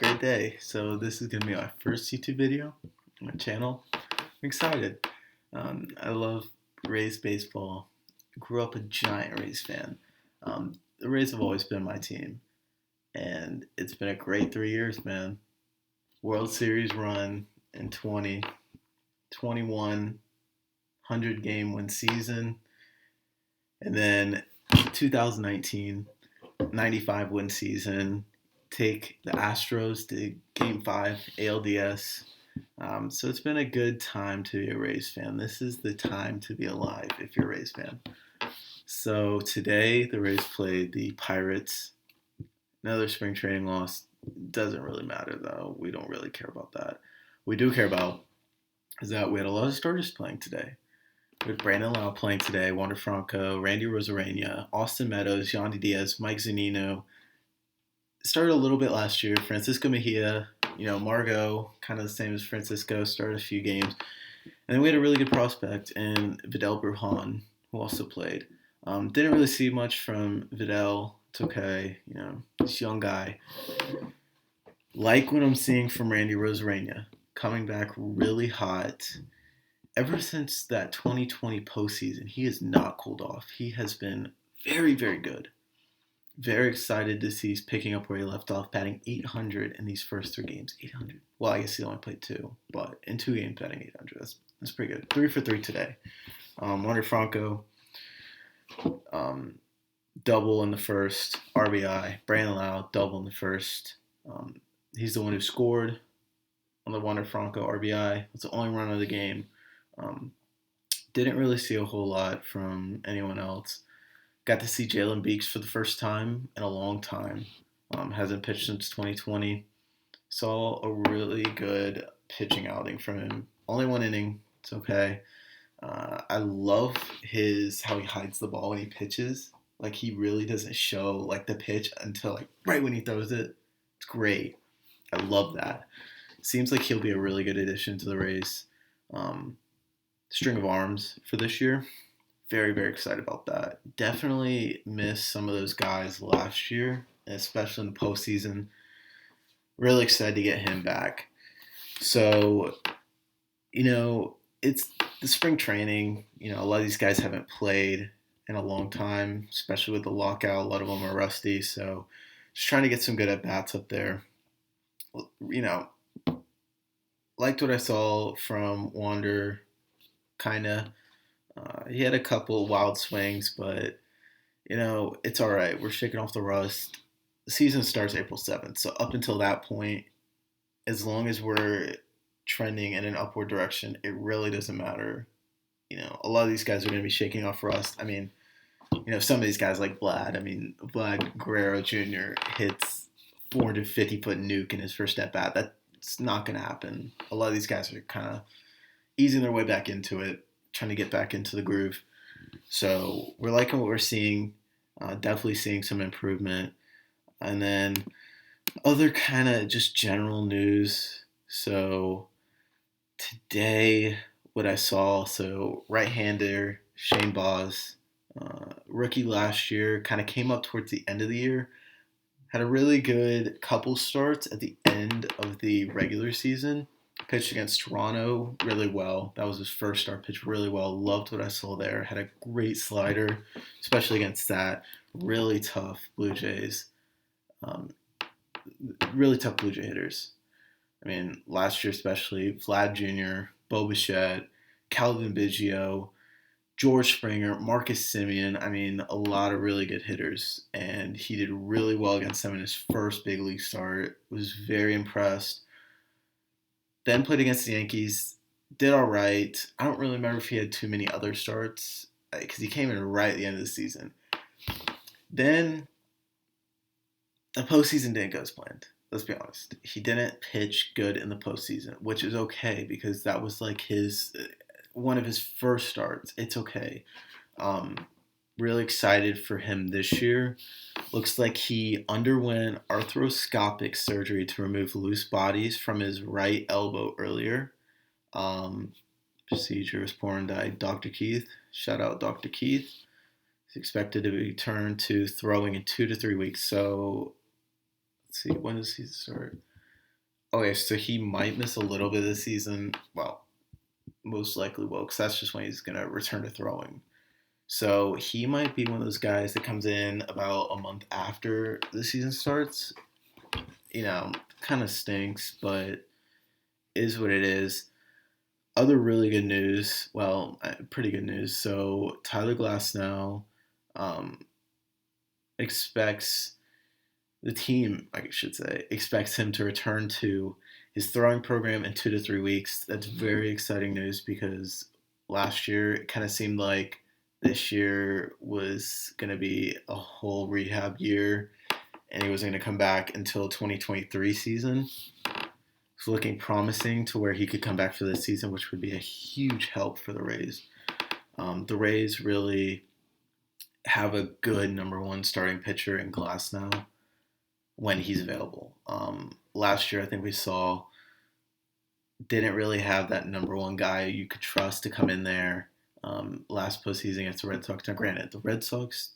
Great day. So this is gonna be my first YouTube video on my channel. I'm excited. I love Rays baseball. Grew up a giant Rays fan. The Rays have always been my team, and it's been a great 3 years, man. World Series run in 2021, 100-game win season, and then 2019, 95 win season. Take the Astros to Game 5 ALDS. So it's been a good time to be a Rays fan. This is the time to be alive if you're a Rays fan. So today the Rays played the Pirates. Another spring training loss. Doesn't really matter though. We don't really care about that. What we do care about is that we had a lot of starters playing today. We had Brandon Lau playing today, Wander Franco, Randy Rosarena, Austin Meadows, Yandy Diaz, Mike Zunino. Started a little bit last year. Francisco Mejia, Margot, kind of the same as Francisco, started a few games. And then we had a really good prospect in Vidal Brujan, who also played. Didn't really see much from Vidal. It's okay, this young guy. Like what I'm seeing from Randy Rosarena, coming back really hot. Ever since that 2020 postseason, he has not cooled off. He has been very, very good. Very excited to see he's picking up where he left off, batting 800 in these first 3 games. 800. Well, I guess he only played 2, but in 2 games, batting 800. That's pretty good. 3 for 3 today. Wander Franco, double in the first, RBI. Brandon Lau, double in the first. He's the one who scored on the Wander Franco RBI. It's the only run of the game. Didn't really see a whole lot from anyone else. Got to see Jalen Beeks for the first time in a long time. Hasn't pitched since 2020. Saw a really good pitching outing from him. Only 1 inning. It's okay. I love how he hides the ball when he pitches. Like, he really doesn't show the pitch until right when he throws it. It's great. I love that. Seems like he'll be a really good addition to the Rays. String of arms for this year. Very, very excited about that. Definitely missed some of those guys last year, especially in the postseason. Really excited to get him back. So, it's the spring training. A lot of these guys haven't played in a long time, especially with the lockout. A lot of them are rusty. So, just trying to get some good at-bats up there. Liked what I saw from Wander, kind of. He had a couple wild swings, but, it's all right. We're shaking off the rust. The season starts April 7th, so up until that point, as long as we're trending in an upward direction, it really doesn't matter. A lot of these guys are going to be shaking off rust. I mean, some of these guys like Vlad. I mean, Vlad Guerrero Jr. hits 450-foot nuke in his first at-bat. That's not going to happen. A lot of these guys are kind of easing their way back into it, trying to get back into the groove. So we're liking what we're seeing. Definitely seeing some improvement. And then other kind of just general news. So today, what I saw, right-hander Shane Baz, rookie last year, kind of came up towards the end of the year. Had a really good couple starts at the end of the regular season. Pitched against Toronto really well. That was his first start. Pitched really well. Loved what I saw there. Had a great slider, especially against that really tough Blue Jays. Really tough Blue Jay hitters. I mean, last year especially, Vlad Jr., Bo Bichette, Calvin Biggio, George Springer, Marcus Semien. I mean, a lot of really good hitters. And he did really well against them in his first big league start. Was very impressed. Then played against the Yankees. Did all right. I don't really remember if he had too many other starts because he came in right at the end of the season. Then the postseason didn't go as planned. Let's be honest. He didn't pitch good in the postseason, which is okay because that was one of his first starts. It's okay. Really excited for him this year. Looks like he underwent arthroscopic surgery to remove loose bodies from his right elbow earlier. Procedure was performed by Dr. Keith. Shout out Dr. Keith. He's expected to return to throwing in 2 to 3 weeks. So, let's see, when does he start? Okay, so he might miss a little bit of the season. Well, most likely will, because that's just when he's gonna return to throwing. So he might be one of those guys that comes in about a month after the season starts. Kind of stinks, but is what it is. Other really good news, well, pretty good news. So Tyler Glasnow um, expects the team, I should say, expects him to return to his throwing program in 2 to 3 weeks. That's very exciting news because last year it kind of seemed like this year was going to be a whole rehab year and he wasn't going to come back until 2023 season. It's looking promising to where he could come back for this season, which would be a huge help for the Rays. The Rays really have a good number one starting pitcher in Glasnow when he's available. Last year, I think we saw didn't really have that number one guy you could trust to come in there. Last postseason against the Red Sox. Now, granted, the Red Sox,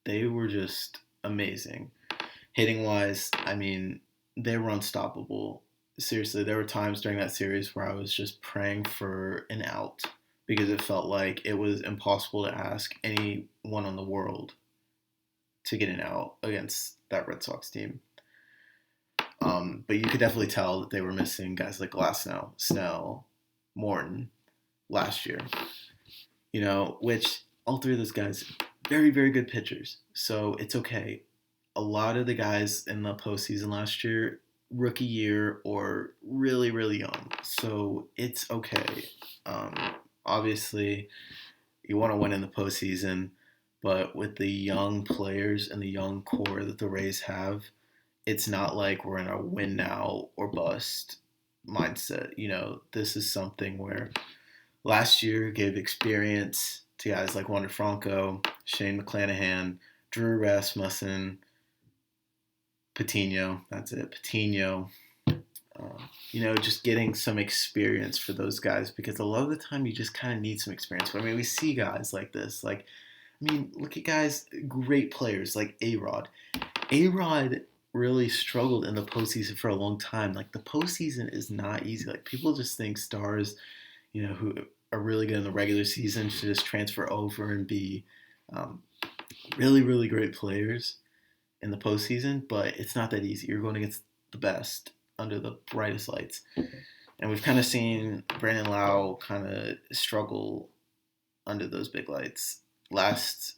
they were just amazing. Hitting wise, I mean, they were unstoppable. Seriously, there were times during that series where I was just praying for an out because it felt like it was impossible to ask anyone in the world to get an out against that Red Sox team. But you could definitely tell that they were missing guys like Glasnow, Snell, Morton last year. Which all three of those guys, very, very good pitchers. So it's okay. A lot of the guys in the postseason last year, rookie year or really, really young. So it's okay. Obviously, you want to win in the postseason, but with the young players and the young core that the Rays have, it's not like we're in a win now or bust mindset. This is something where last year gave experience to guys like Wander Franco, Shane McClanahan, Drew Rasmussen, Patino. That's it, Patino. Just getting some experience for those guys because a lot of the time you just kind of need some experience. I mean, we see guys like this. Look at guys, great players like A-Rod. A-Rod really struggled in the postseason for a long time. Like, the postseason is not easy. Like, people just think stars, who are really good in the regular season should just transfer over and be really, really great players in the postseason, but it's not that easy. You're going against the best under the brightest lights. And we've kind of seen Brandon Lau kind of struggle under those big lights. Last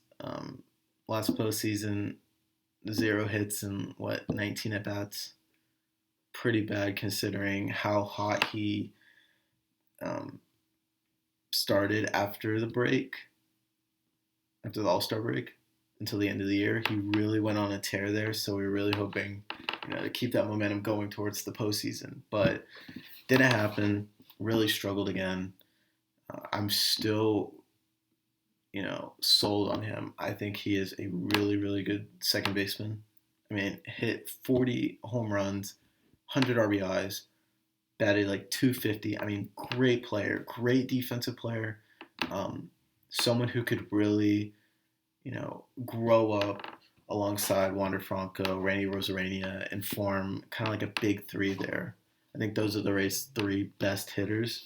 postseason, 0 hits and 19 at bats. Pretty bad considering how hot he started after the All-Star break until the end of the year. He really went on a tear there, so we were really hoping, to keep that momentum going towards the postseason. But didn't happen. Really struggled again. I'm still, sold on him. I think he is a really, really good second baseman. I mean, hit 40 home runs, 100 RBIs, batted like 250. I mean, great player, great defensive player. Someone who could really, grow up alongside Wander Franco, Randy Rosarania, and form kind of like a big three there. I think those are the Rays' 3 best hitters,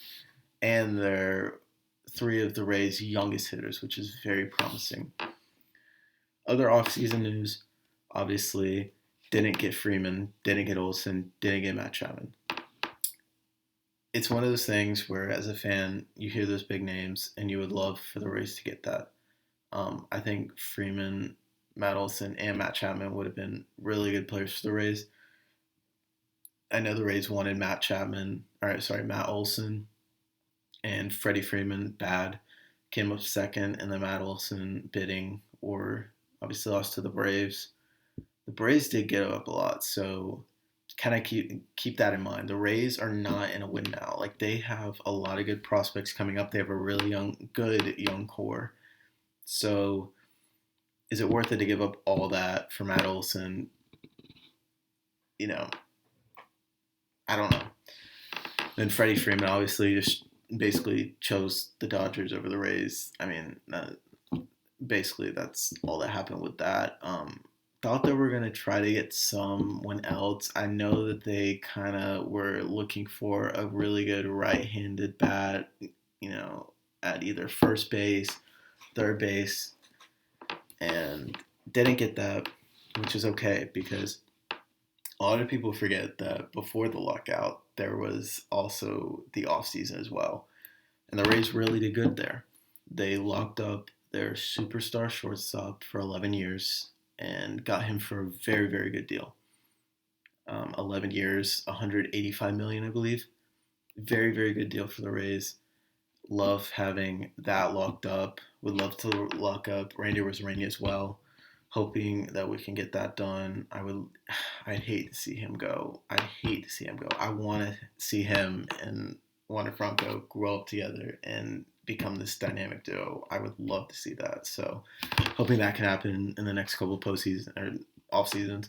and they're 3 of the Rays' youngest hitters, which is very promising. Other offseason news, obviously, didn't get Freeman, didn't get Olson, didn't get Matt Chapman. It's one of those things where, as a fan, you hear those big names, and you would love for the Rays to get that. I think Freeman, Matt Olson, and Matt Chapman would have been really good players for the Rays. I know the Rays wanted Matt Olson and Freddie Freeman bad. Came up second in the Matt Olson bidding, or obviously lost to the Braves. The Braves did get up a lot, so kind of keep that in mind. The Rays are not in a win now. Like, they have a lot of good prospects coming up. They have a really good young core. So, is it worth it to give up all that for Matt Olson? I don't know. Then Freddie Freeman obviously just basically chose the Dodgers over the Rays. I mean, basically that's all that happened with that. thought they were gonna try to get someone else. I know that they kind of were looking for a really good right-handed bat, at either first base, third base, and didn't get that, which is okay because a lot of people forget that before the lockout, there was also the offseason as well. And the Rays really did good there. They locked up their superstar shortstop for 11 years and got him for a very, very good deal. 11 years, 185 million, I believe. Very, very good deal for the Rays. Love having that locked up. Would love to lock up Randy Rosarania as well. Hoping that we can get that done. I'd hate to see him go. I'd hate to see him go. I want to see him and Wander Franco grow up together and become this dynamic duo. I would love to see that. So, hoping that can happen in the next couple of postseason or off seasons.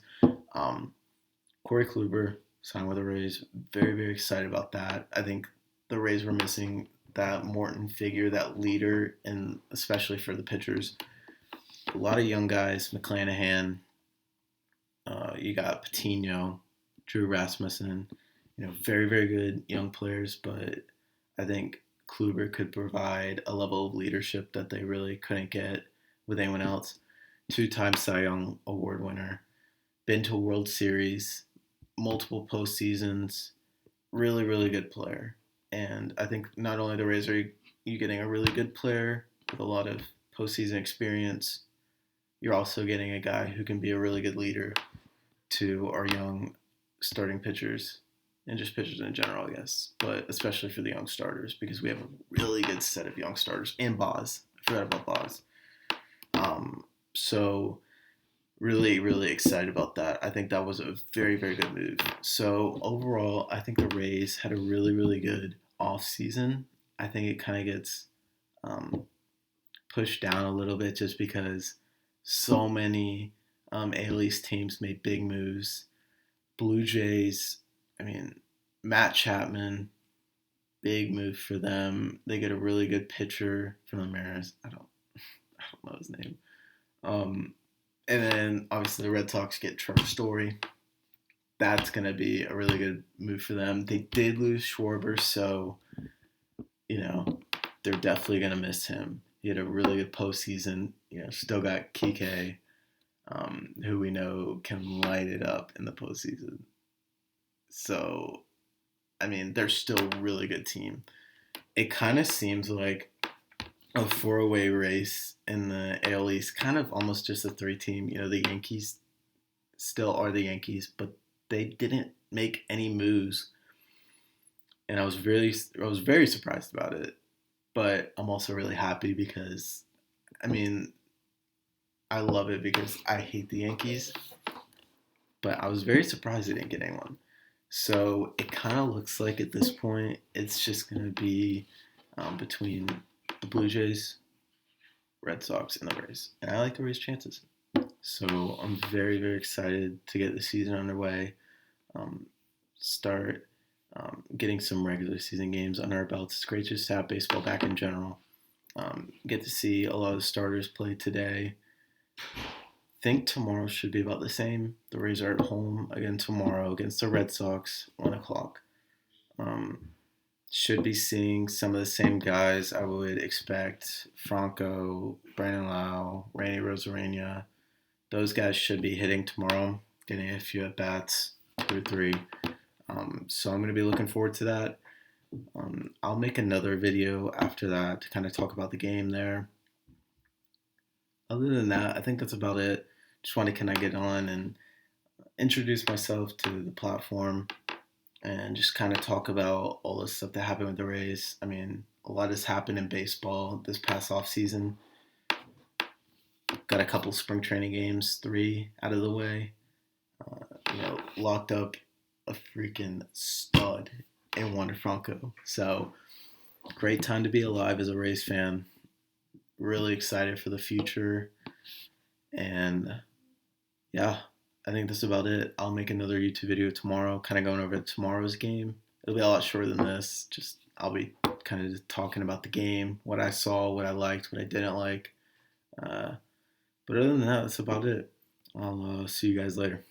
Corey Kluber signed with the Rays. Very, very excited about that. I think the Rays were missing that Morton figure, that leader, and especially for the pitchers. A lot of young guys, McClanahan, you got Patino, Drew Rasmussen, very, very good young players, but I think Kluber could provide a level of leadership that they really couldn't get with anyone else. 2-time Cy Young Award winner, been to a World Series, multiple postseasons, really, really good player. And I think not only the Rays are you getting a really good player with a lot of postseason experience, you're also getting a guy who can be a really good leader to our young starting pitchers and just pitchers in general, I guess, but especially for the young starters because we have a really good set of young starters and Boz. I forgot about Boz. So really, really excited about that. I think that was a very, very good move. So overall, I think the Rays had a really, really good off season. I think it kind of gets pushed down a little bit just because so many AL East teams made big moves. Blue Jays, Matt Chapman, big move for them. They get a really good pitcher from the Mariners. I don't know his name. And then obviously the Red Sox get Trevor Story. That's going to be a really good move for them. They did lose Schwarber, so they're definitely going to miss him. He had a really good postseason. Still got Kike, who we know can light it up in the postseason. So, they're still a really good team. It kind of seems like a four-way race in the AL East, kind of almost just a three-team. The Yankees still are the Yankees, but they didn't make any moves, and I was very surprised about it. But I'm also really happy because, I love it because I hate the Yankees, but I was very surprised they didn't get anyone. So it kind of looks like at this point it's just going to be between the Blue Jays, Red Sox, and the Rays. And I like the Rays' chances. So I'm very, very excited to get the season underway, start getting some regular season games under our belts. It's great just to have baseball back in general. Get to see a lot of the starters play today. Think tomorrow should be about the same. The Rays are at home again tomorrow against the Red Sox, 1 o'clock. Should be seeing some of the same guys I would expect. Franco, Brandon Lau, Randy Rosarania. Those guys should be hitting tomorrow, getting a few at-bats, 2 or 3. So I'm going to be looking forward to that. I'll make another video after that to kind of talk about the game there. Other than that, I think that's about it. Just want to kind of get on and introduce myself to the platform and just kind of talk about all the stuff that happened with the Rays. A lot has happened in baseball this past off season. Got a couple spring training games, 3 out of the way. Locked up a freaking stud in Wander Franco. So, great time to be alive as a Rays fan. Really excited for the future. And yeah, I think that's about it. I'll make another YouTube video tomorrow, kind of going over tomorrow's game. It'll be a lot shorter than this. I'll be kind of just talking about the game, what I saw, what I liked, what I didn't like. But other than that, that's about it. I'll see you guys later.